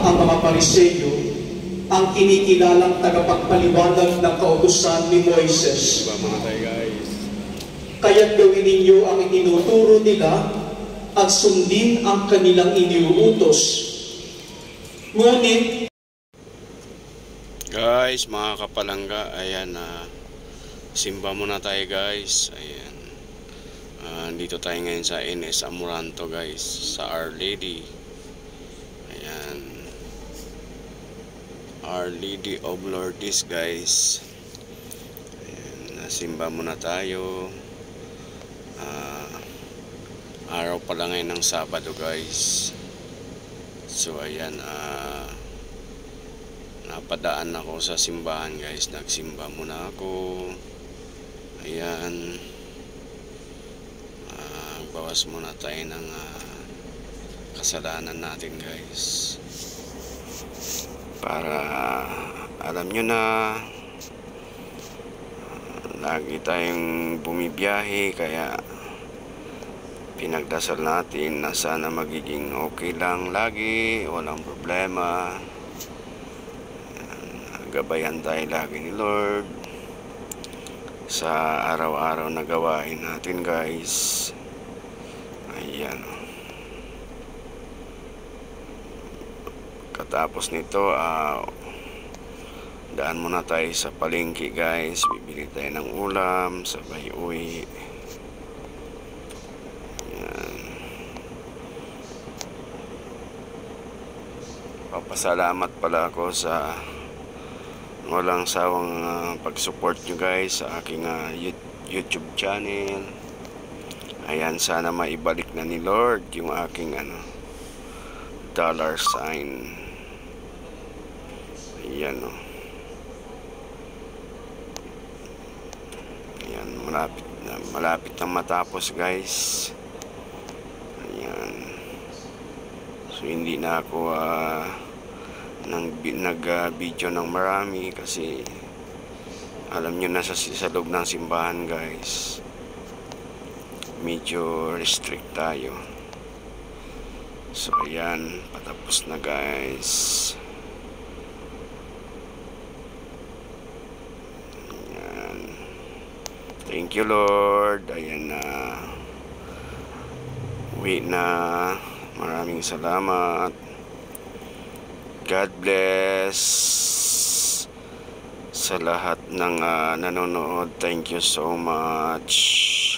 ang mga Pariseyo, ang kinikilalang tagapagpaliwanag ng kautusan ni Moises. Kaya't gawin ninyo ang itinuturo nila at sundin ang kanilang iniuutos. Ngunit, guys, mga kapalangga, ayan, simba muna tayo guys. Ayan, dito tayo ngayon sa NS Amoranto guys, sa Our Lady. Ayan, Our Lady of Lourdes guys. Ayan, simba muna tayo. Araw pala ngayon ng Sabado guys. So ayan, napadaan ako sa simbahan guys. Nagsimba muna ako. Ayan, bawas muna tayo ng kasalanan natin guys, para alam nyo na lagi tayong bumibiyahe, kaya pinagdasal natin na sana magiging okay lang lagi, walang problema. Gabayan tayo lagi ni Lord sa araw-araw na gawain natin guys. Ayan, katapos nito daan muna tayo sa palengke guys, bibili tayo ng ulam, sabay uwi. Papasalamat pala ako sa walang sawang pag-support nyo guys sa aking YouTube channel. Ayan, sana maibalik na ni Lord yung aking dollar sign. Ayan o. Ayan, malapit na matapos guys. Ayan. So hindi na ako nag-video ng marami kasi alam nyo na sa loob ng simbahan guys, medyo restrict tayo. So ayan, patapos na guys. Ayan. Thank you Lord. Ayan na, uwi na. Maraming salamat. God bless sa lahat ng nanonood. Thank you so much.